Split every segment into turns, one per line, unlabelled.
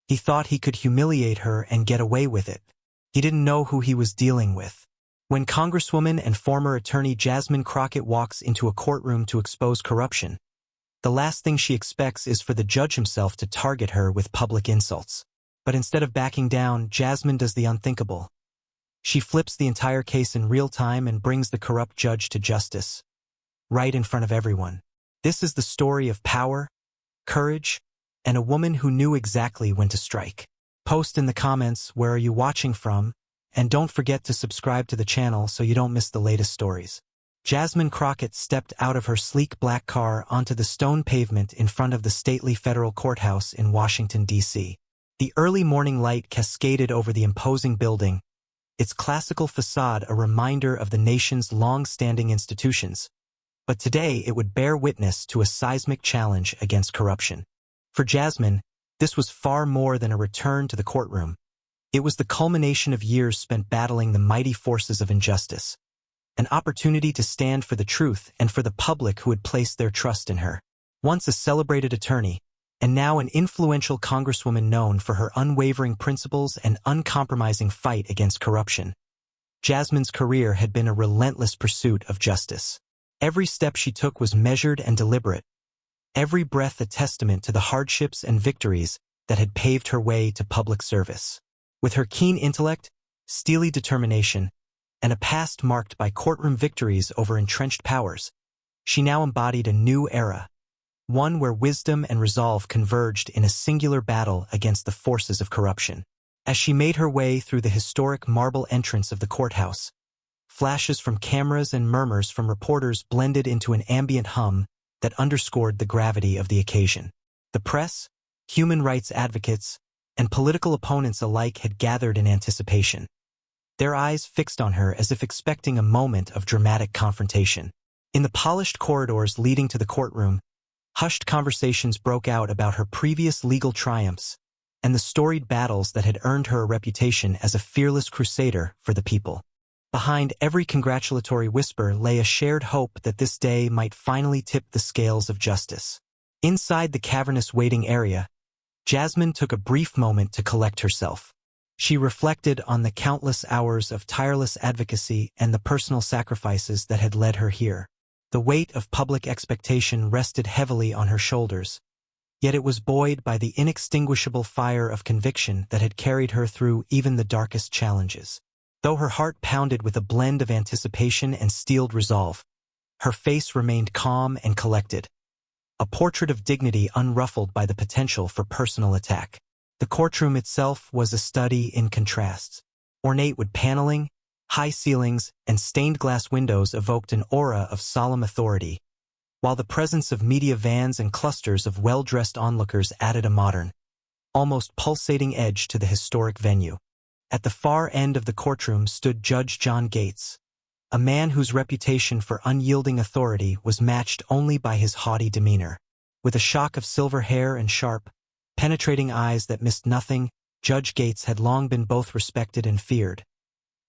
He thought he could humiliate her and get away with it. He didn't know who he was dealing with. When Congresswoman and former attorney Jasmine Crockett walks into a courtroom to expose corruption, the last thing she expects is for the judge himself to target her with public insults. But instead of backing down, Jasmine does the unthinkable. She flips the entire case in real time and brings the corrupt judge to justice, right in front of everyone. This is the story of power, courage, and a woman who knew exactly when to strike. Post in the comments where are you watching from, and don't forget to subscribe to the channel so you don't miss the latest stories. Jasmine Crockett stepped out of her sleek black car onto the stone pavement in front of the stately federal courthouse in Washington, D.C. The early morning light cascaded over the imposing building, its classical facade a reminder of the nation's long-standing institutions. But today it would bear witness to a seismic challenge against corruption. For Jasmine, this was far more than a return to the courtroom. It was the culmination of years spent battling the mighty forces of injustice. An opportunity to stand for the truth and for the public who had placed their trust in her. Once a celebrated attorney, and now an influential congresswoman known for her unwavering principles and uncompromising fight against corruption, Jasmine's career had been a relentless pursuit of justice. Every step she took was measured and deliberate, every breath a testament to the hardships and victories that had paved her way to public service. With her keen intellect, steely determination, and a past marked by courtroom victories over entrenched powers, she now embodied a new era, one where wisdom and resolve converged in a singular battle against the forces of corruption. As she made her way through the historic marble entrance of the courthouse, flashes from cameras and murmurs from reporters blended into an ambient hum that underscored the gravity of the occasion. The press, human rights advocates, and political opponents alike had gathered in anticipation, their eyes fixed on her as if expecting a moment of dramatic confrontation. In the polished corridors leading to the courtroom, hushed conversations broke out about her previous legal triumphs and the storied battles that had earned her a reputation as a fearless crusader for the people. Behind every congratulatory whisper lay a shared hope that this day might finally tip the scales of justice. Inside the cavernous waiting area, Jasmine took a brief moment to collect herself. She reflected on the countless hours of tireless advocacy and the personal sacrifices that had led her here. The weight of public expectation rested heavily on her shoulders, yet it was buoyed by the inextinguishable fire of conviction that had carried her through even the darkest challenges. Though her heart pounded with a blend of anticipation and steeled resolve, her face remained calm and collected, a portrait of dignity unruffled by the potential for personal attack. The courtroom itself was a study in contrasts. Ornate wood paneling, high ceilings, and stained glass windows evoked an aura of solemn authority, while the presence of media vans and clusters of well-dressed onlookers added a modern, almost pulsating edge to the historic venue. At the far end of the courtroom stood Judge John Gates, a man whose reputation for unyielding authority was matched only by his haughty demeanor. With a shock of silver hair and sharp, penetrating eyes that missed nothing, Judge Gates had long been both respected and feared,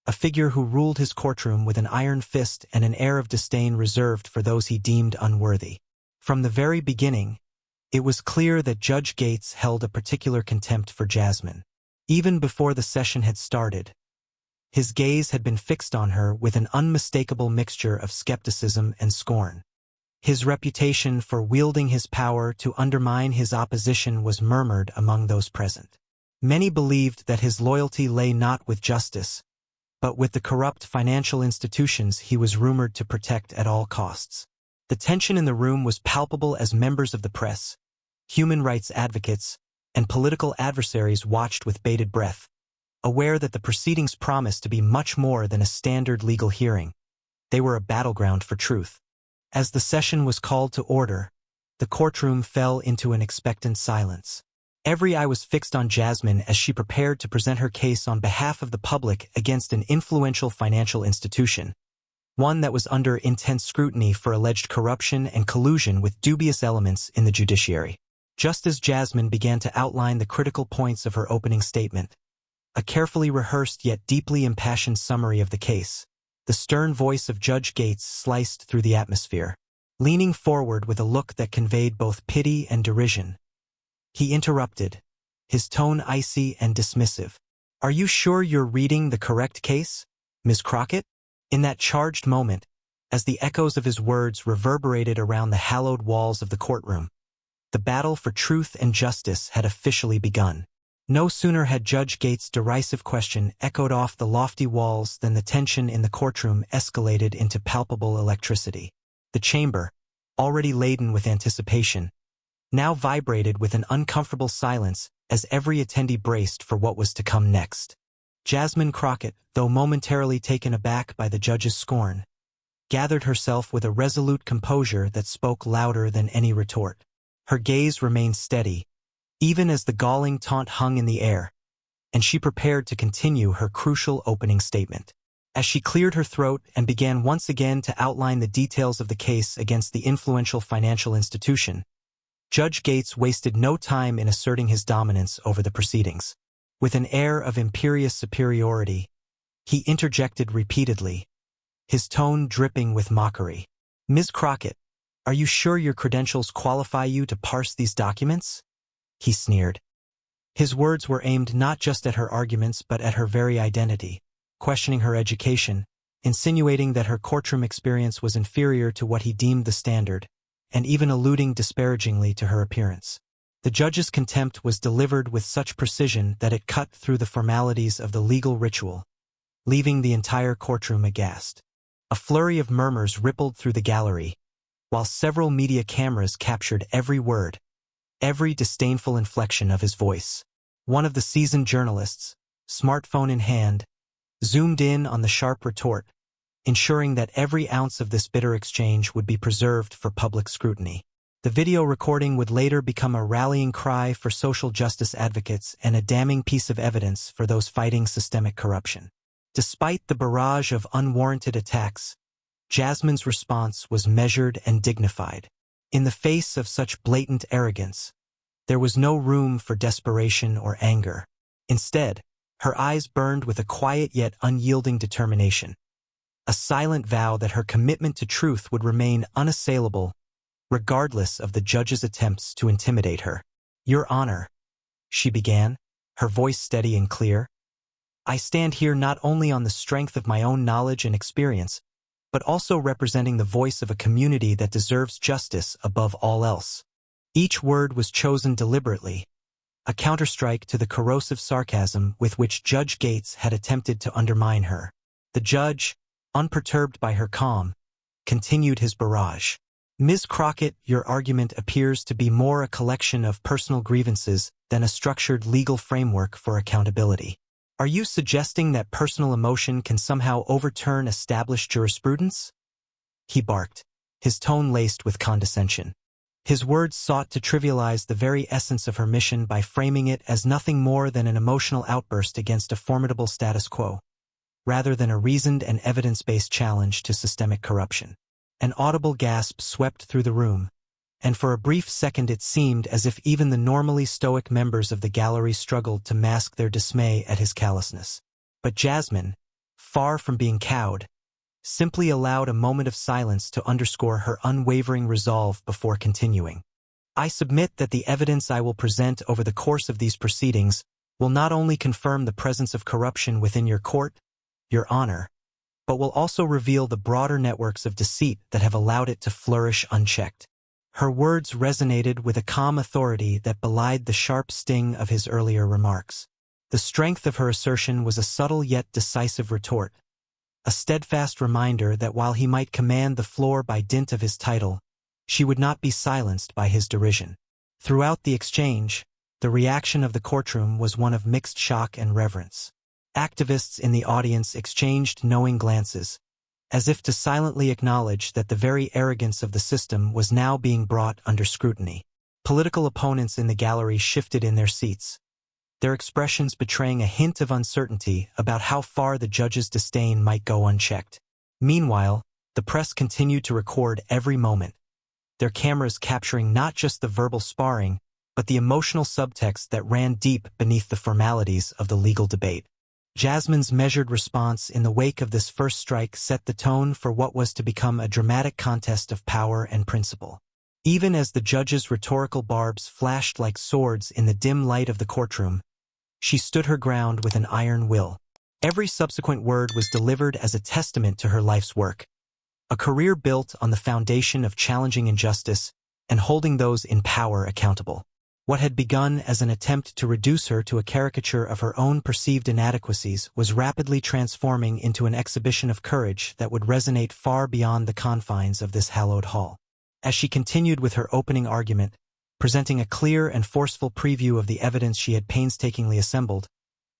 a figure who ruled his courtroom with an iron fist and an air of disdain reserved for those he deemed unworthy. From the very beginning, it was clear that Judge Gates held a particular contempt for Jasmine. Even before the session had started, his gaze had been fixed on her with an unmistakable mixture of skepticism and scorn. His reputation for wielding his power to undermine his opposition was murmured among those present. Many believed that his loyalty lay not with justice, but with the corrupt financial institutions he was rumored to protect at all costs. The tension in the room was palpable as members of the press, human rights advocates, and political adversaries watched with bated breath, aware that the proceedings promised to be much more than a standard legal hearing. They were a battleground for truth. As the session was called to order, the courtroom fell into an expectant silence. Every eye was fixed on Jasmine as she prepared to present her case on behalf of the public against an influential financial institution, one that was under intense scrutiny for alleged corruption and collusion with dubious elements in the judiciary. Just as Jasmine began to outline the critical points of her opening statement, a carefully rehearsed yet deeply impassioned summary of the case, the stern voice of Judge Gates sliced through the atmosphere. Leaning forward with a look that conveyed both pity and derision, he interrupted, his tone icy and dismissive. "Are you sure you're reading the correct case, Ms. Crockett?" In that charged moment, as the echoes of his words reverberated around the hallowed walls of the courtroom, the battle for truth and justice had officially begun. No sooner had Judge Gates' derisive question echoed off the lofty walls than the tension in the courtroom escalated into palpable electricity. The chamber, already laden with anticipation, now vibrated with an uncomfortable silence as every attendee braced for what was to come next. Jasmine Crockett, though momentarily taken aback by the judge's scorn, gathered herself with a resolute composure that spoke louder than any retort. Her gaze remained steady, even as the galling taunt hung in the air, and she prepared to continue her crucial opening statement. As she cleared her throat and began once again to outline the details of the case against the influential financial institution, Judge Gates wasted no time in asserting his dominance over the proceedings. With an air of imperious superiority, he interjected repeatedly, his tone dripping with mockery. "Ms. Crockett, are you sure your credentials qualify you to parse these documents?" he sneered. His words were aimed not just at her arguments but at her very identity, questioning her education, insinuating that her courtroom experience was inferior to what he deemed the standard, and even alluding disparagingly to her appearance. The judge's contempt was delivered with such precision that it cut through the formalities of the legal ritual, leaving the entire courtroom aghast. A flurry of murmurs rippled through the gallery, while several media cameras captured every word, every disdainful inflection of his voice. One of the seasoned journalists, smartphone in hand, zoomed in on the sharp retort, ensuring that every ounce of this bitter exchange would be preserved for public scrutiny. The video recording would later become a rallying cry for social justice advocates and a damning piece of evidence for those fighting systemic corruption. Despite the barrage of unwarranted attacks, Jasmine's response was measured and dignified. In the face of such blatant arrogance, there was no room for desperation or anger. Instead, her eyes burned with a quiet yet unyielding determination, a silent vow that her commitment to truth would remain unassailable, regardless of the judge's attempts to intimidate her. "Your Honor," she began, her voice steady and clear, "I stand here not only on the strength of my own knowledge and experience, but also representing the voice of a community that deserves justice above all else." Each word was chosen deliberately, a counterstrike to the corrosive sarcasm with which Judge Gates had attempted to undermine her. The judge, unperturbed by her calm, continued his barrage. "Ms. Crockett, your argument appears to be more a collection of personal grievances than a structured legal framework for accountability. Are you suggesting that personal emotion can somehow overturn established jurisprudence?" he barked, his tone laced with condescension. His words sought to trivialize the very essence of her mission by framing it as nothing more than an emotional outburst against a formidable status quo, rather than a reasoned and evidence-based challenge to systemic corruption. An audible gasp swept through the room, and for a brief second it seemed as if even the normally stoic members of the gallery struggled to mask their dismay at his callousness. But Jasmine, far from being cowed, simply allowed a moment of silence to underscore her unwavering resolve before continuing. "I submit that the evidence I will present over the course of these proceedings will not only confirm the presence of corruption within your court, Your Honor, but will also reveal the broader networks of deceit that have allowed it to flourish unchecked." Her words resonated with a calm authority that belied the sharp sting of his earlier remarks. The strength of her assertion was a subtle yet decisive retort, a steadfast reminder that while he might command the floor by dint of his title, she would not be silenced by his derision. Throughout the exchange, the reaction of the courtroom was one of mixed shock and reverence. Activists in the audience exchanged knowing glances, as if to silently acknowledge that the very arrogance of the system was now being brought under scrutiny. Political opponents in the gallery shifted in their seats, their expressions betraying a hint of uncertainty about how far the judge's disdain might go unchecked. Meanwhile, the press continued to record every moment, their cameras capturing not just the verbal sparring, but the emotional subtext that ran deep beneath the formalities of the legal debate. Jasmine's measured response in the wake of this first strike set the tone for what was to become a dramatic contest of power and principle. Even as the judge's rhetorical barbs flashed like swords in the dim light of the courtroom, she stood her ground with an iron will. Every subsequent word was delivered as a testament to her life's work, a career built on the foundation of challenging injustice and holding those in power accountable. What had begun as an attempt to reduce her to a caricature of her own perceived inadequacies was rapidly transforming into an exhibition of courage that would resonate far beyond the confines of this hallowed hall. As she continued with her opening argument, presenting a clear and forceful preview of the evidence she had painstakingly assembled,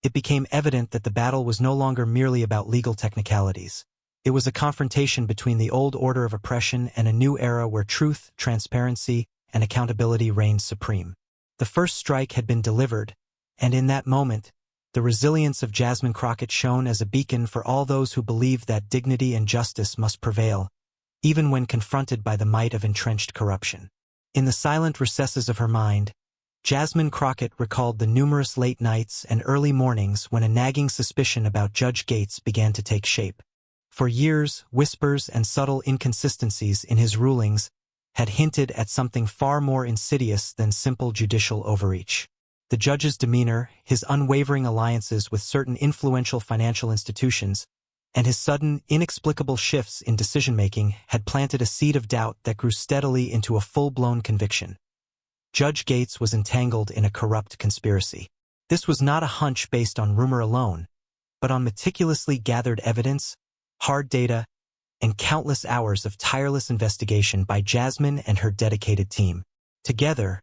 it became evident that the battle was no longer merely about legal technicalities. It was a confrontation between the old order of oppression and a new era where truth, transparency, and accountability reigned supreme. The first strike had been delivered, and in that moment, the resilience of Jasmine Crockett shone as a beacon for all those who believed that dignity and justice must prevail, even when confronted by the might of entrenched corruption. In the silent recesses of her mind, Jasmine Crockett recalled the numerous late nights and early mornings when a nagging suspicion about Judge Gates began to take shape. For years, whispers and subtle inconsistencies in his rulings had hinted at something far more insidious than simple judicial overreach. The judge's demeanor, his unwavering alliances with certain influential financial institutions, and his sudden, inexplicable shifts in decision-making had planted a seed of doubt that grew steadily into a full-blown conviction. Judge Gates was entangled in a corrupt conspiracy. This was not a hunch based on rumor alone, but on meticulously gathered evidence, hard data, and countless hours of tireless investigation by Jasmine and her dedicated team. Together,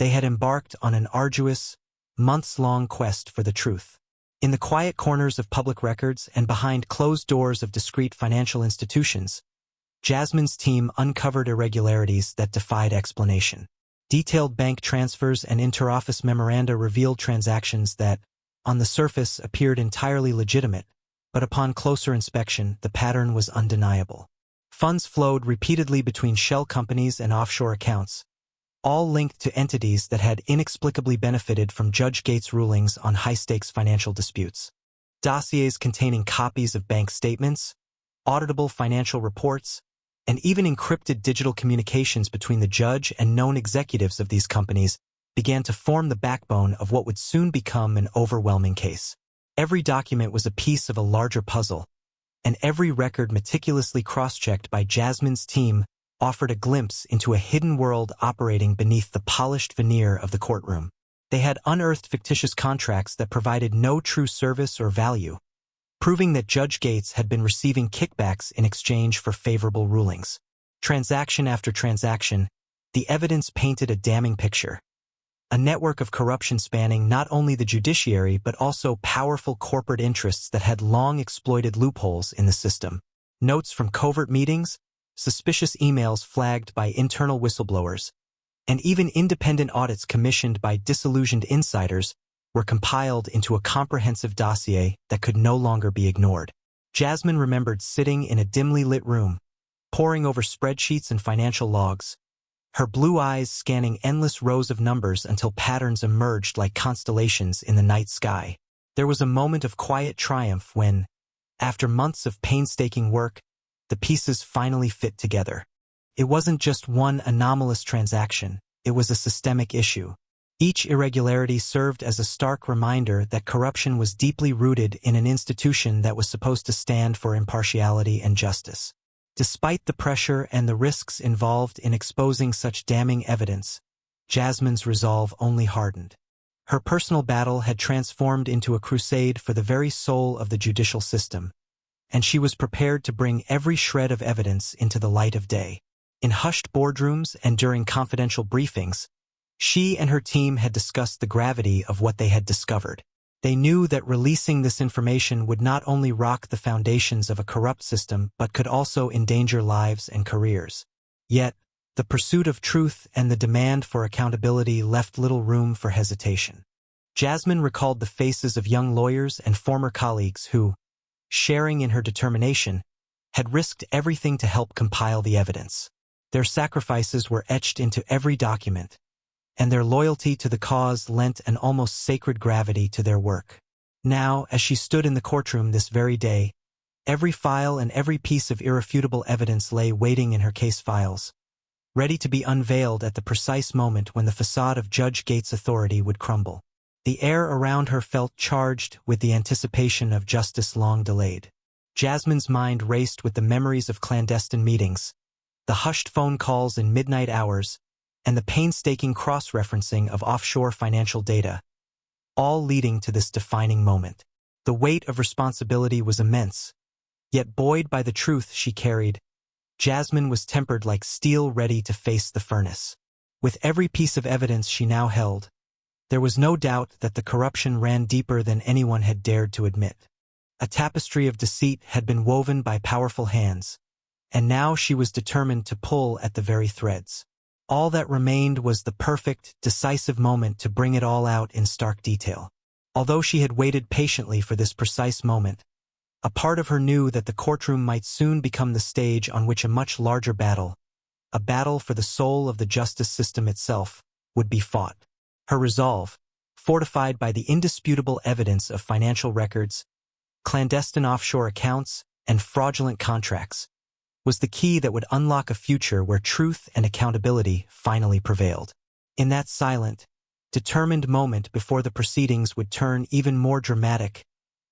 they had embarked on an arduous, months-long quest for the truth. In the quiet corners of public records and behind closed doors of discreet financial institutions, Jasmine's team uncovered irregularities that defied explanation. Detailed bank transfers and interoffice memoranda revealed transactions that, on the surface, appeared entirely legitimate, but upon closer inspection, the pattern was undeniable. Funds flowed repeatedly between shell companies and offshore accounts, all linked to entities that had inexplicably benefited from Judge Gates' rulings on high-stakes financial disputes. Dossiers containing copies of bank statements, auditable financial reports, and even encrypted digital communications between the judge and known executives of these companies began to form the backbone of what would soon become an overwhelming case. Every document was a piece of a larger puzzle, and every record meticulously cross-checked by Jasmine's team offered a glimpse into a hidden world operating beneath the polished veneer of the courtroom. They had unearthed fictitious contracts that provided no true service or value, proving that Judge Gates had been receiving kickbacks in exchange for favorable rulings. Transaction after transaction, the evidence painted a damning picture. A network of corruption spanning not only the judiciary but also powerful corporate interests that had long exploited loopholes in the system. Notes from covert meetings, suspicious emails flagged by internal whistleblowers, and even independent audits commissioned by disillusioned insiders were compiled into a comprehensive dossier that could no longer be ignored. Jasmine remembered sitting in a dimly lit room, poring over spreadsheets and financial logs, her blue eyes scanning endless rows of numbers until patterns emerged like constellations in the night sky. There was a moment of quiet triumph when, after months of painstaking work, the pieces finally fit together. It wasn't just one anomalous transaction, it was a systemic issue. Each irregularity served as a stark reminder that corruption was deeply rooted in an institution that was supposed to stand for impartiality and justice. Despite the pressure and the risks involved in exposing such damning evidence, Jasmine's resolve only hardened. Her personal battle had transformed into a crusade for the very soul of the judicial system, and she was prepared to bring every shred of evidence into the light of day. In hushed boardrooms and during confidential briefings, she and her team had discussed the gravity of what they had discovered. They knew that releasing this information would not only rock the foundations of a corrupt system but could also endanger lives and careers. Yet, the pursuit of truth and the demand for accountability left little room for hesitation. Jasmine recalled the faces of young lawyers and former colleagues who, sharing in her determination, had risked everything to help compile the evidence. Their sacrifices were etched into every document, and their loyalty to the cause lent an almost sacred gravity to their work. Now, as she stood in the courtroom this very day, every file and every piece of irrefutable evidence lay waiting in her case files, ready to be unveiled at the precise moment when the facade of Judge Gates' authority would crumble. The air around her felt charged with the anticipation of justice long delayed. Jasmine's mind raced with the memories of clandestine meetings, the hushed phone calls in midnight hours, and the painstaking cross-referencing of offshore financial data, all leading to this defining moment. The weight of responsibility was immense, yet buoyed by the truth she carried, Jasmine was tempered like steel ready to face the furnace. With every piece of evidence she now held, there was no doubt that the corruption ran deeper than anyone had dared to admit. A tapestry of deceit had been woven by powerful hands, and now she was determined to pull at the very threads. All that remained was the perfect, decisive moment to bring it all out in stark detail. Although she had waited patiently for this precise moment, a part of her knew that the courtroom might soon become the stage on which a much larger battle, a battle for the soul of the justice system itself, would be fought. Her resolve, fortified by the indisputable evidence of financial records, clandestine offshore accounts, and fraudulent contracts, was the key that would unlock a future where truth and accountability finally prevailed. In that silent, determined moment before the proceedings would turn even more dramatic,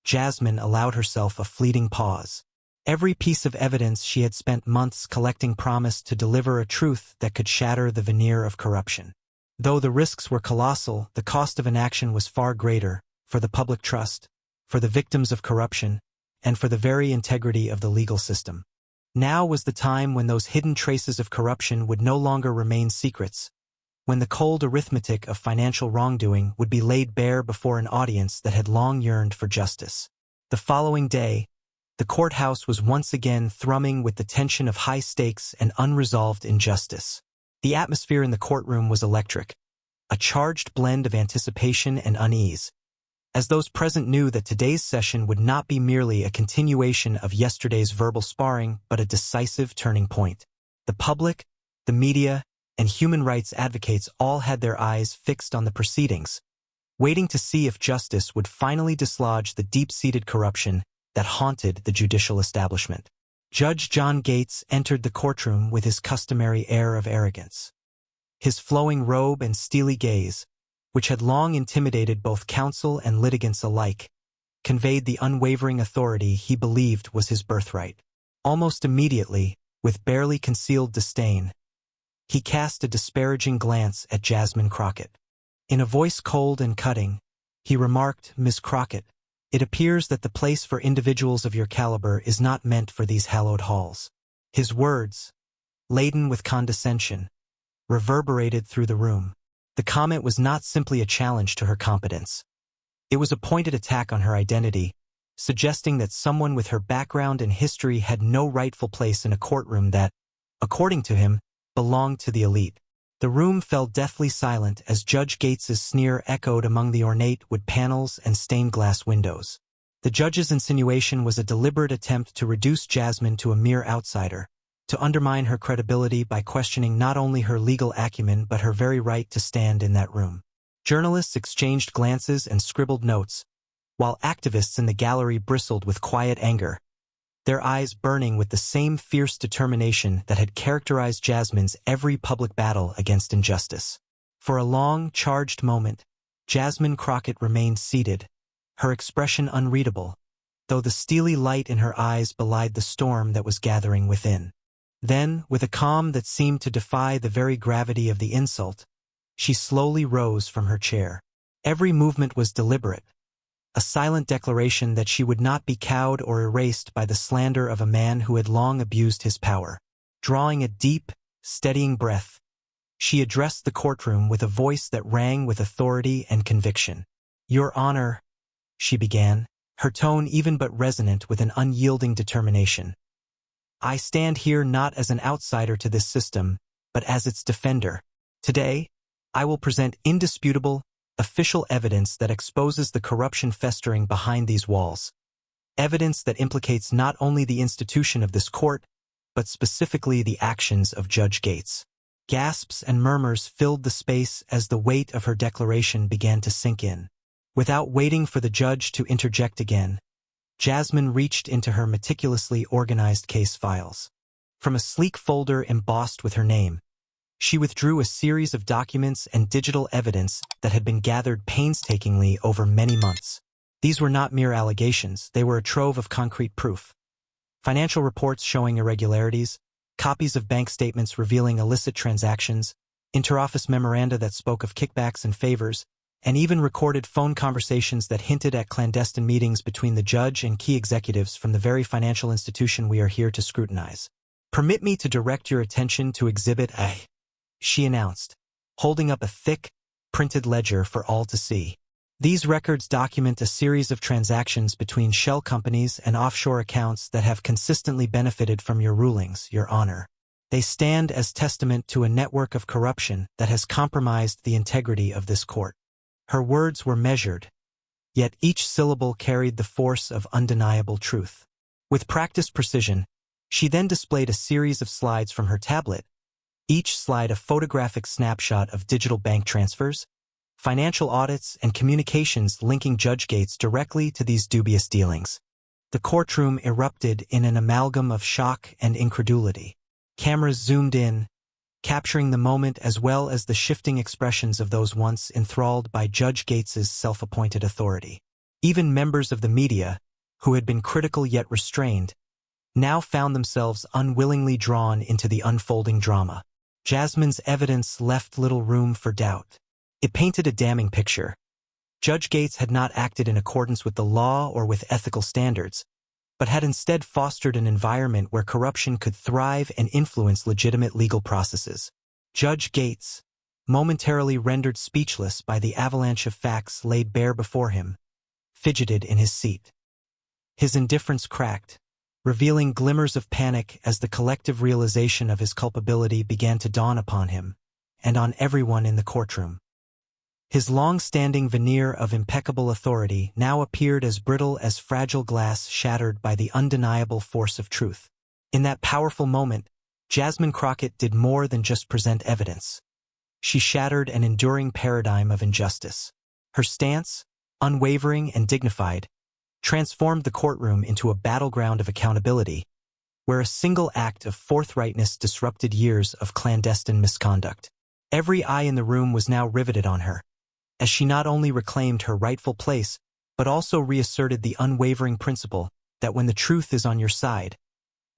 Jasmine allowed herself a fleeting pause. Every piece of evidence she had spent months collecting promised to deliver a truth that could shatter the veneer of corruption. Though the risks were colossal, the cost of inaction was far greater, for the public trust, for the victims of corruption, and for the very integrity of the legal system. Now was the time when those hidden traces of corruption would no longer remain secrets, when the cold arithmetic of financial wrongdoing would be laid bare before an audience that had long yearned for justice. The following day, the courthouse was once again thrumming with the tension of high stakes and unresolved injustice. The atmosphere in the courtroom was electric, a charged blend of anticipation and unease, as those present knew that today's session would not be merely a continuation of yesterday's verbal sparring, but a decisive turning point. The public, the media, and human rights advocates all had their eyes fixed on the proceedings, waiting to see if justice would finally dislodge the deep-seated corruption that haunted the judicial establishment. Judge John Gates entered the courtroom with his customary air of arrogance. His flowing robe and steely gaze, which had long intimidated both counsel and litigants alike, conveyed the unwavering authority he believed was his birthright. Almost immediately, with barely concealed disdain, he cast a disparaging glance at Jasmine Crockett. In a voice cold and cutting, he remarked, "Miss Crockett, it appears that the place for individuals of your caliber is not meant for these hallowed halls." His words, laden with condescension, reverberated through the room. The comment was not simply a challenge to her competence. It was a pointed attack on her identity, suggesting that someone with her background and history had no rightful place in a courtroom that, according to him, belonged to the elite. The room fell deathly silent as Judge Gates's sneer echoed among the ornate wood panels and stained glass windows. The judge's insinuation was a deliberate attempt to reduce Jasmine to a mere outsider, to undermine her credibility by questioning not only her legal acumen but her very right to stand in that room. Journalists exchanged glances and scribbled notes, while activists in the gallery bristled with quiet anger, their eyes burning with the same fierce determination that had characterized Jasmine's every public battle against injustice. For a long, charged moment, Jasmine Crockett remained seated, her expression unreadable, though the steely light in her eyes belied the storm that was gathering within. Then, with a calm that seemed to defy the very gravity of the insult, she slowly rose from her chair. Every movement was deliberate, a silent declaration that she would not be cowed or erased by the slander of a man who had long abused his power. Drawing a deep, steadying breath, she addressed the courtroom with a voice that rang with authority and conviction. "Your Honor," she began, her tone even but resonant with an unyielding determination. "I stand here not as an outsider to this system, but as its defender. Today, I will present indisputable, official evidence that exposes the corruption festering behind these walls. Evidence that implicates not only the institution of this court, but specifically the actions of Judge Gates." Gasps and murmurs filled the space as the weight of her declaration began to sink in. Without waiting for the judge to interject again, Jasmine reached into her meticulously organized case files. From a sleek folder embossed with her name, She withdrew a series of documents and digital evidence that had been gathered painstakingly over many months. These were not mere allegations, they were a trove of concrete proof. Financial reports showing irregularities, copies of bank statements revealing illicit transactions, interoffice memoranda that spoke of kickbacks and favors, and even recorded phone conversations that hinted at clandestine meetings between the judge and key executives from the very financial institution we are here to scrutinize. "Permit me to direct your attention to Exhibit A," she announced, holding up a thick, printed ledger for all to see. These records document a series of transactions between shell companies and offshore accounts that have consistently benefited from your rulings, Your Honor. They stand as testament to a network of corruption that has compromised the integrity of this court. Her words were measured, yet each syllable carried the force of undeniable truth. With practiced precision, she then displayed a series of slides from her tablet, each slide a photographic snapshot of digital bank transfers, financial audits, and communications linking Judge Gates directly to these dubious dealings. The courtroom erupted in an amalgam of shock and incredulity. Cameras zoomed in, capturing the moment as well as the shifting expressions of those once enthralled by Judge Gates's self-appointed authority. Even members of the media, who had been critical yet restrained, now found themselves unwillingly drawn into the unfolding drama. Jasmine's evidence left little room for doubt. It painted a damning picture. Judge Gates had not acted in accordance with the law or with ethical standards, but had instead fostered an environment where corruption could thrive and influence legitimate legal processes. Judge Gates, momentarily rendered speechless by the avalanche of facts laid bare before him, fidgeted in his seat. His indifference cracked, revealing glimmers of panic as the collective realization of his culpability began to dawn upon him, and on everyone in the courtroom. His long-standing veneer of impeccable authority now appeared as brittle as fragile glass shattered by the undeniable force of truth. In that powerful moment, Jasmine Crockett did more than just present evidence. She shattered an enduring paradigm of injustice. Her stance, unwavering and dignified, transformed the courtroom into a battleground of accountability, where a single act of forthrightness disrupted years of clandestine misconduct. Every eye in the room was now riveted on her, as she not only reclaimed her rightful place, but also reasserted the unwavering principle that when the truth is on your side,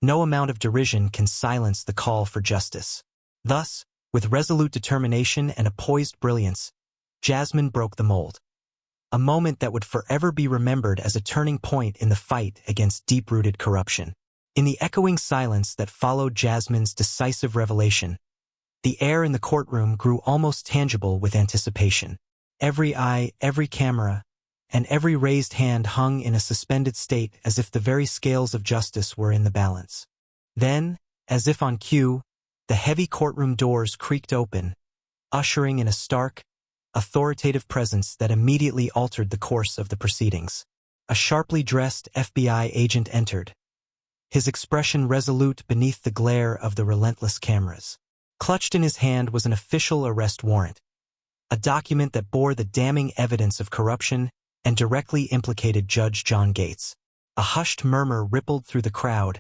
no amount of derision can silence the call for justice. Thus, with resolute determination and a poised brilliance, Jasmine broke the mold. A moment that would forever be remembered as a turning point in the fight against deep-rooted corruption. In the echoing silence that followed Jasmine's decisive revelation, the air in the courtroom grew almost tangible with anticipation. Every eye, every camera, and every raised hand hung in a suspended state as if the very scales of justice were in the balance. Then, as if on cue, the heavy courtroom doors creaked open, ushering in a stark, authoritative presence that immediately altered the course of the proceedings. A sharply dressed FBI agent entered, his expression resolute beneath the glare of the relentless cameras. Clutched in his hand was an official arrest warrant, a document that bore the damning evidence of corruption and directly implicated Judge John Gates. A hushed murmur rippled through the crowd,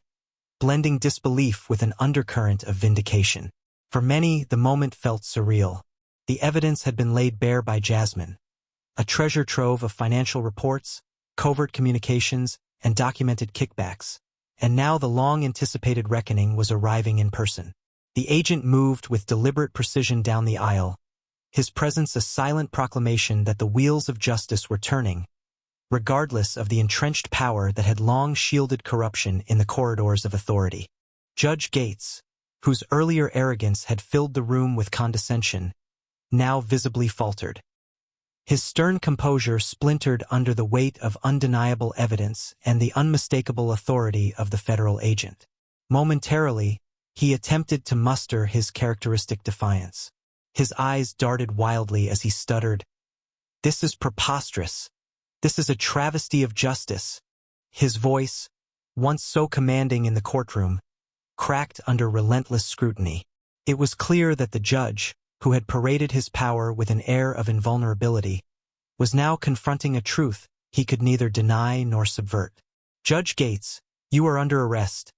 blending disbelief with an undercurrent of vindication. For many, the moment felt surreal. The evidence had been laid bare by Jasmine, a treasure trove of financial reports, covert communications, and documented kickbacks. And now the long-anticipated reckoning was arriving in person. The agent moved with deliberate precision down the aisle, his presence a silent proclamation that the wheels of justice were turning, regardless of the entrenched power that had long shielded corruption in the corridors of authority. Judge Gates, whose earlier arrogance had filled the room with condescension, now visibly faltered. His stern composure splintered under the weight of undeniable evidence and the unmistakable authority of the federal agent. Momentarily, he attempted to muster his characteristic defiance. His eyes darted wildly as he stuttered, "This is preposterous. This is a travesty of justice." His voice, once so commanding in the courtroom, cracked under relentless scrutiny. It was clear that the judge, who had paraded his power with an air of invulnerability, was now confronting a truth he could neither deny nor subvert. "Judge Gates, you are under arrest,"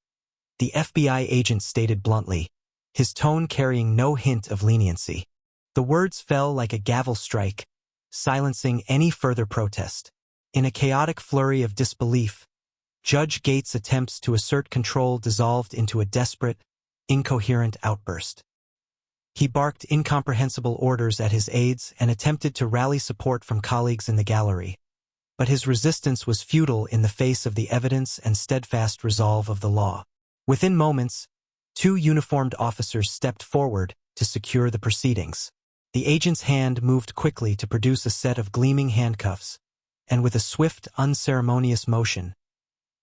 the FBI agent stated bluntly, his tone carrying no hint of leniency. The words fell like a gavel strike, silencing any further protest. In a chaotic flurry of disbelief, Judge Gates' attempts to assert control dissolved into a desperate, incoherent outburst. He barked incomprehensible orders at his aides and attempted to rally support from colleagues in the gallery. But his resistance was futile in the face of the evidence and steadfast resolve of the law. Within moments, 2 uniformed officers stepped forward to secure the proceedings. The agent's hand moved quickly to produce a set of gleaming handcuffs, and with a swift, unceremonious motion,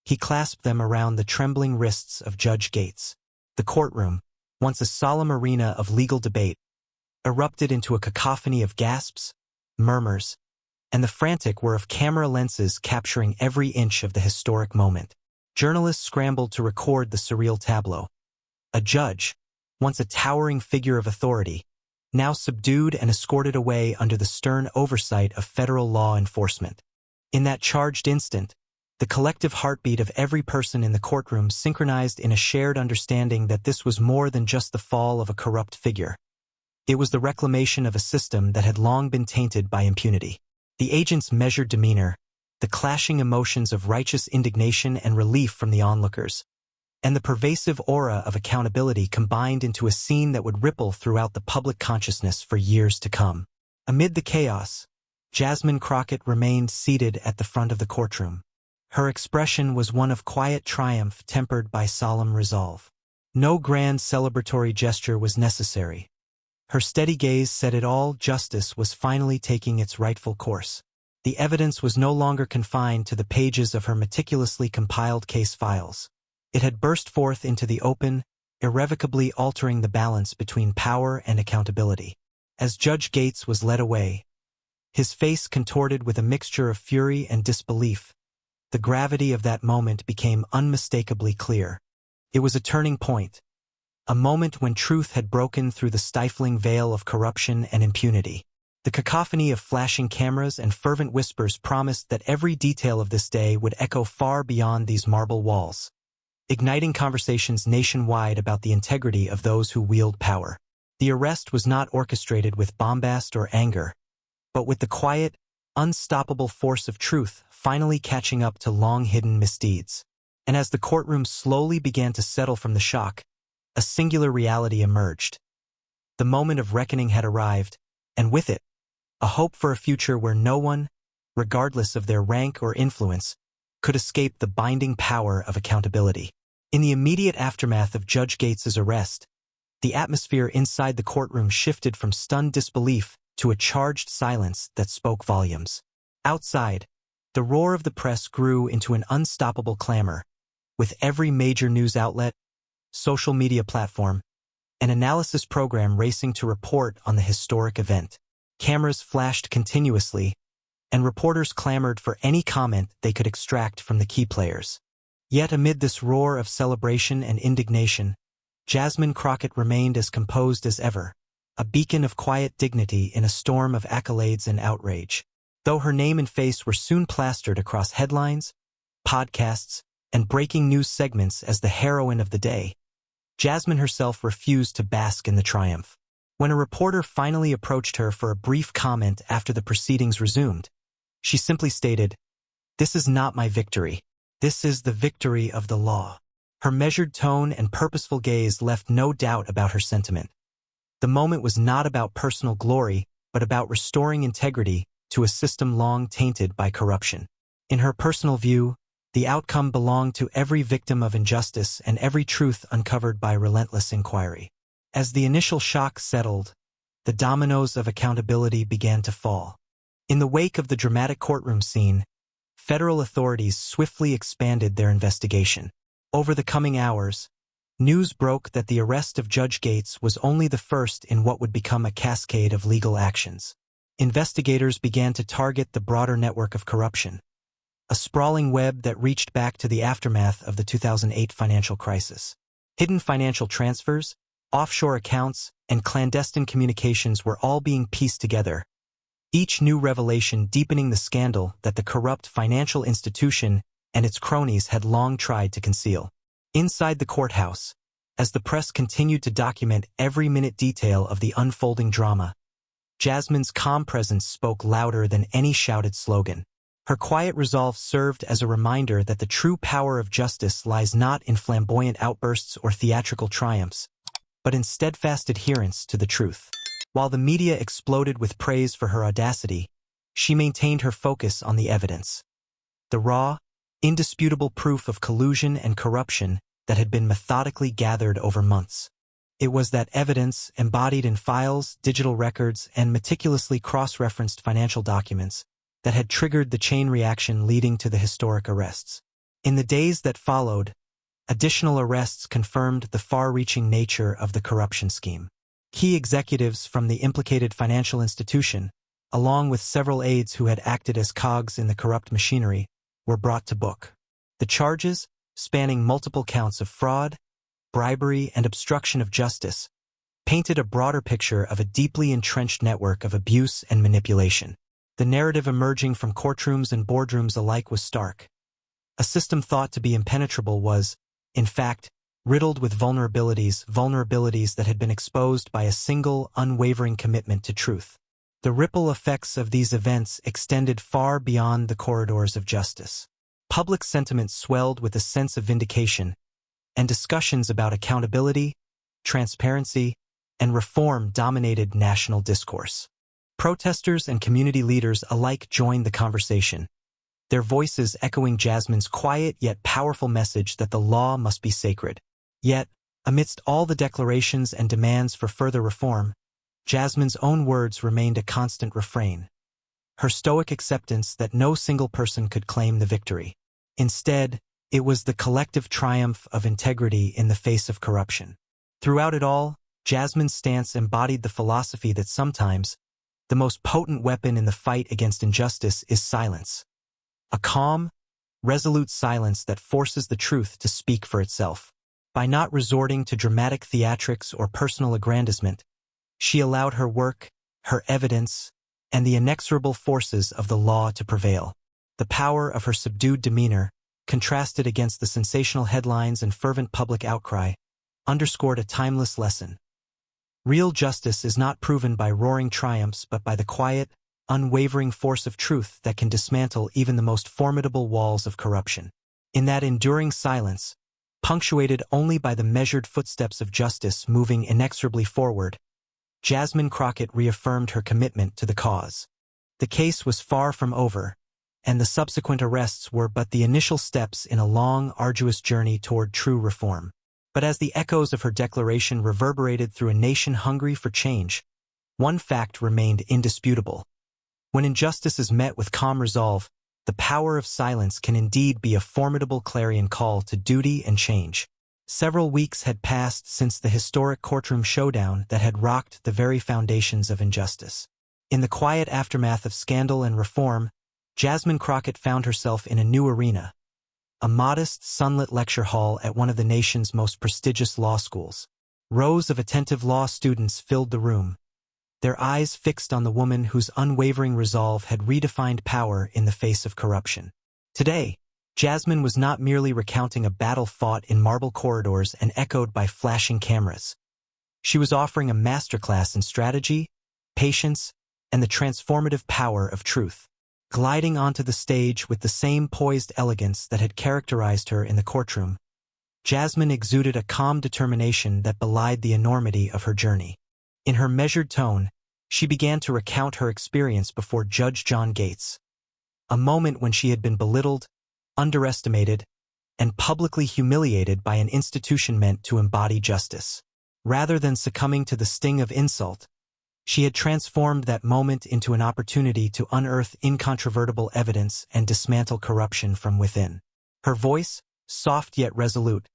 he clasped them around the trembling wrists of Judge Gates. The courtroom, once a solemn arena of legal debate, erupted into a cacophony of gasps, murmurs, and the frantic whir of camera lenses capturing every inch of the historic moment. Journalists scrambled to record the surreal tableau. A judge, once a towering figure of authority, now subdued and escorted away under the stern oversight of federal law enforcement. In that charged instant, the collective heartbeat of every person in the courtroom synchronized in a shared understanding that this was more than just the fall of a corrupt figure. It was the reclamation of a system that had long been tainted by impunity. The agent's measured demeanor, the clashing emotions of righteous indignation and relief from the onlookers, and the pervasive aura of accountability combined into a scene that would ripple throughout the public consciousness for years to come. Amid the chaos, Jasmine Crockett remained seated at the front of the courtroom. Her expression was one of quiet triumph tempered by solemn resolve. No grand celebratory gesture was necessary. Her steady gaze said it all. Justice was finally taking its rightful course. The evidence was no longer confined to the pages of her meticulously compiled case files. It had burst forth into the open, irrevocably altering the balance between power and accountability. As Judge Gates was led away, his face contorted with a mixture of fury and disbelief, the gravity of that moment became unmistakably clear. It was a turning point, a moment when truth had broken through the stifling veil of corruption and impunity. The cacophony of flashing cameras and fervent whispers promised that every detail of this day would echo far beyond these marble walls, igniting conversations nationwide about the integrity of those who wield power. The arrest was not orchestrated with bombast or anger, but with the quiet, unstoppable force of truth finally catching up to long-hidden misdeeds. And as the courtroom slowly began to settle from the shock, a singular reality emerged. The moment of reckoning had arrived, and with it, a hope for a future where no one, regardless of their rank or influence, could escape the binding power of accountability. In the immediate aftermath of Judge Gates's arrest, the atmosphere inside the courtroom shifted from stunned disbelief to a charged silence that spoke volumes. Outside, the roar of the press grew into an unstoppable clamor, with every major news outlet, social media platform, and analysis program racing to report on the historic event. Cameras flashed continuously, and reporters clamored for any comment they could extract from the key players. Yet amid this roar of celebration and indignation, Jasmine Crockett remained as composed as ever, a beacon of quiet dignity in a storm of accolades and outrage. Though her name and face were soon plastered across headlines, podcasts, and breaking news segments as the heroine of the day, Jasmine herself refused to bask in the triumph. When a reporter finally approached her for a brief comment after the proceedings resumed, she simply stated, "This is not my victory. This is the victory of the law." Her measured tone and purposeful gaze left no doubt about her sentiment. The moment was not about personal glory, but about restoring integrity to a system long tainted by corruption. In her personal view, the outcome belonged to every victim of injustice and every truth uncovered by relentless inquiry. As the initial shock settled, the dominoes of accountability began to fall. In the wake of the dramatic courtroom scene, federal authorities swiftly expanded their investigation. Over the coming hours, news broke that the arrest of Judge Gates was only the first in what would become a cascade of legal actions. Investigators began to target the broader network of corruption, a sprawling web that reached back to the aftermath of the 2008 financial crisis. Hidden financial transfers, offshore accounts, and clandestine communications were all being pieced together, each new revelation deepening the scandal that the corrupt financial institution and its cronies had long tried to conceal. Inside the courthouse, As the press continued to document every minute detail of the unfolding drama, Jasmine's calm presence spoke louder than any shouted slogan. Her quiet resolve served as a reminder that the true power of justice lies not in flamboyant outbursts or theatrical triumphs, but in steadfast adherence to the truth. While the media exploded with praise for her audacity, she maintained her focus on the evidence. The raw, indisputable proof of collusion and corruption that had been methodically gathered over months. It was that evidence, embodied in files, digital records, and meticulously cross-referenced financial documents, that had triggered the chain reaction leading to the historic arrests. In the days that followed, additional arrests confirmed the far-reaching nature of the corruption scheme. Key executives from the implicated financial institution, along with several aides who had acted as cogs in the corrupt machinery, were brought to book. The charges, spanning multiple counts of fraud, bribery, and obstruction of justice, painted a broader picture of a deeply entrenched network of abuse and manipulation. The narrative emerging from courtrooms and boardrooms alike was stark. A system thought to be impenetrable was, in fact, riddled with vulnerabilities that had been exposed by a single, unwavering commitment to truth. The ripple effects of these events extended far beyond the corridors of justice. Public sentiment swelled with a sense of vindication, and discussions about accountability, transparency, and reform dominated national discourse. Protesters and community leaders alike joined the conversation, their voices echoing Jasmine's quiet yet powerful message that the law must be sacred. Yet, amidst all the declarations and demands for further reform, Jasmine's own words remained a constant refrain. Her stoic acceptance that no single person could claim the victory. Instead, it was the collective triumph of integrity in the face of corruption. Throughout it all, Jasmine's stance embodied the philosophy that sometimes, the most potent weapon in the fight against injustice is silence. A calm, resolute silence that forces the truth to speak for itself. By not resorting to dramatic theatrics or personal aggrandizement, she allowed her work, her evidence, and the inexorable forces of the law to prevail. The power of her subdued demeanor, contrasted against the sensational headlines and fervent public outcry, underscored a timeless lesson. Real justice is not proven by roaring triumphs but by the quiet, unwavering force of truth that can dismantle even the most formidable walls of corruption. In that enduring silence, punctuated only by the measured footsteps of justice moving inexorably forward, Jasmine Crockett reaffirmed her commitment to the cause. The case was far from over, and the subsequent arrests were but the initial steps in a long, arduous journey toward true reform. But as the echoes of her declaration reverberated through a nation hungry for change, one fact remained indisputable. When injustice is met with calm resolve, the power of silence can indeed be a formidable clarion call to duty and change. Several weeks had passed since the historic courtroom showdown that had rocked the very foundations of injustice. In the quiet aftermath of scandal and reform, Jasmine Crockett found herself in a new arena, a modest, sunlit lecture hall at one of the nation's most prestigious law schools. Rows of attentive law students filled the room, their eyes fixed on the woman whose unwavering resolve had redefined power in the face of corruption. Today, Jasmine was not merely recounting a battle fought in marble corridors and echoed by flashing cameras. She was offering a masterclass in strategy, patience, and the transformative power of truth. Gliding onto the stage with the same poised elegance that had characterized her in the courtroom, Jasmine exuded a calm determination that belied the enormity of her journey. In her measured tone, she began to recount her experience before Judge John Gates, a moment when she had been belittled, underestimated, and publicly humiliated by an institution meant to embody justice. Rather than succumbing to the sting of insult, she had transformed that moment into an opportunity to unearth incontrovertible evidence and dismantle corruption from within. Her voice, soft yet resolute,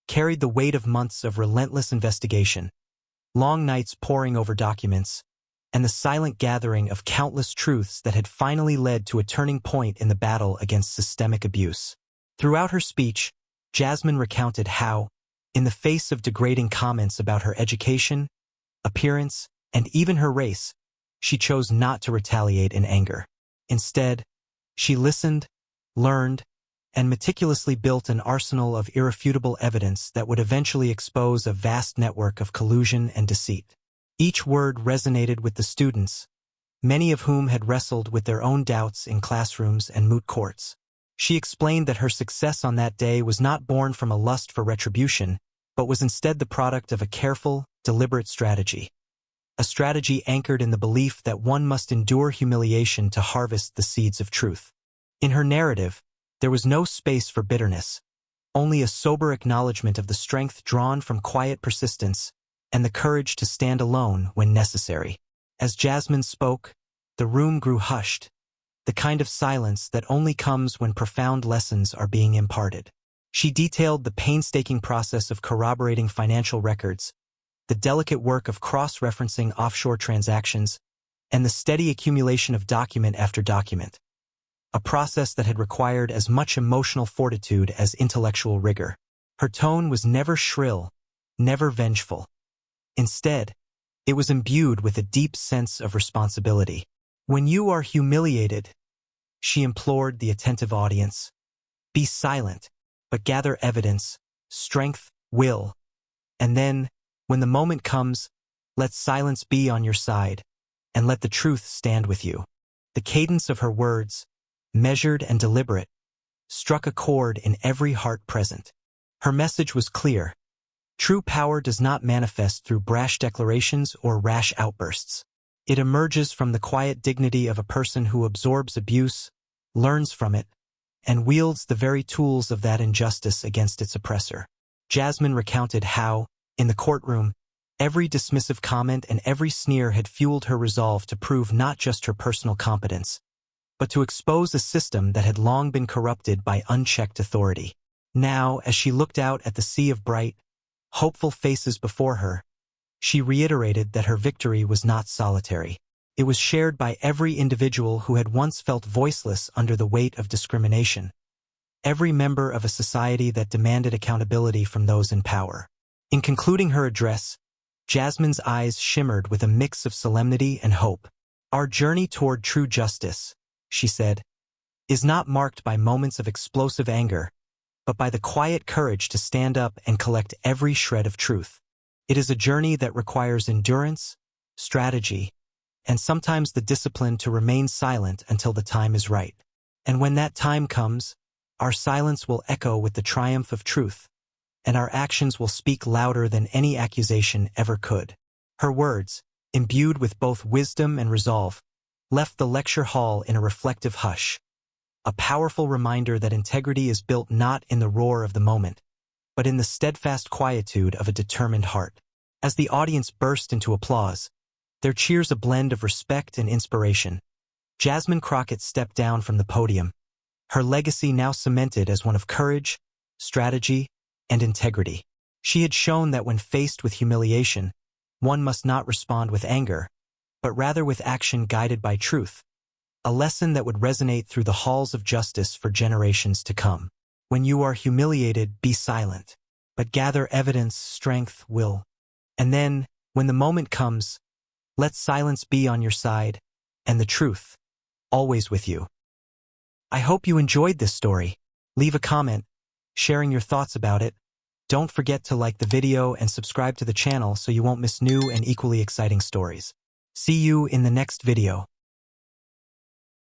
carried the weight of months of relentless investigation, long nights poring over documents, and the silent gathering of countless truths that had finally led to a turning point in the battle against systemic abuse. Throughout her speech, Jasmine recounted how, in the face of degrading comments about her education, appearance, and even her race, she chose not to retaliate in anger. Instead, she listened, learned, and meticulously built an arsenal of irrefutable evidence that would eventually expose a vast network of collusion and deceit. Each word resonated with the students, many of whom had wrestled with their own doubts in classrooms and moot courts. She explained that her success on that day was not born from a lust for retribution, but was instead the product of a careful, deliberate strategy. A strategy anchored in the belief that one must endure humiliation to harvest the seeds of truth. In her narrative, there was no space for bitterness, only a sober acknowledgement of the strength drawn from quiet persistence and the courage to stand alone when necessary. As Jasmine spoke, the room grew hushed, the kind of silence that only comes when profound lessons are being imparted. She detailed the painstaking process of corroborating financial records, the delicate work of cross-referencing offshore transactions, and the steady accumulation of document after document, a process that had required as much emotional fortitude as intellectual rigor. Her tone was never shrill, never vengeful. Instead, it was imbued with a deep sense of responsibility. "When you are humiliated," she implored the attentive audience, "be silent, but gather evidence, strength, will. And then, when the moment comes, let silence be on your side, and let the truth stand with you." The cadence of her words, measured and deliberate, struck a chord in every heart present. Her message was clear. True power does not manifest through brash declarations or rash outbursts. It emerges from the quiet dignity of a person who absorbs abuse, learns from it, and wields the very tools of that injustice against its oppressor. Jasmine recounted how, in the courtroom, every dismissive comment and every sneer had fueled her resolve to prove not just her personal competence, but to expose a system that had long been corrupted by unchecked authority. Now, as she looked out at the sea of bright, hopeful faces before her, she reiterated that her victory was not solitary. It was shared by every individual who had once felt voiceless under the weight of discrimination, every member of a society that demanded accountability from those in power. In concluding her address, Jasmine's eyes shimmered with a mix of solemnity and hope. "Our journey toward true justice," she said, "is not marked by moments of explosive anger, but by the quiet courage to stand up and collect every shred of truth. It is a journey that requires endurance, strategy, and sometimes the discipline to remain silent until the time is right. And when that time comes, our silence will echo with the triumph of truth, and our actions will speak louder than any accusation ever could." Her words, imbued with both wisdom and resolve, left the lecture hall in a reflective hush, a powerful reminder that integrity is built not in the roar of the moment, but in the steadfast quietude of a determined heart. As the audience burst into applause, their cheers a blend of respect and inspiration, Jasmine Crockett stepped down from the podium, her legacy now cemented as one of courage, strategy, and integrity. She had shown that when faced with humiliation, one must not respond with anger, but rather with action guided by truth, a lesson that would resonate through the halls of justice for generations to come. "When you are humiliated, be silent, but gather evidence, strength, will. And then, when the moment comes, let silence be on your side, and the truth, always with you." I hope you enjoyed this story. Leave a comment, sharing your thoughts about it. Don't forget to like the video and subscribe to the channel so you won't miss new and equally exciting stories. See you in the next video.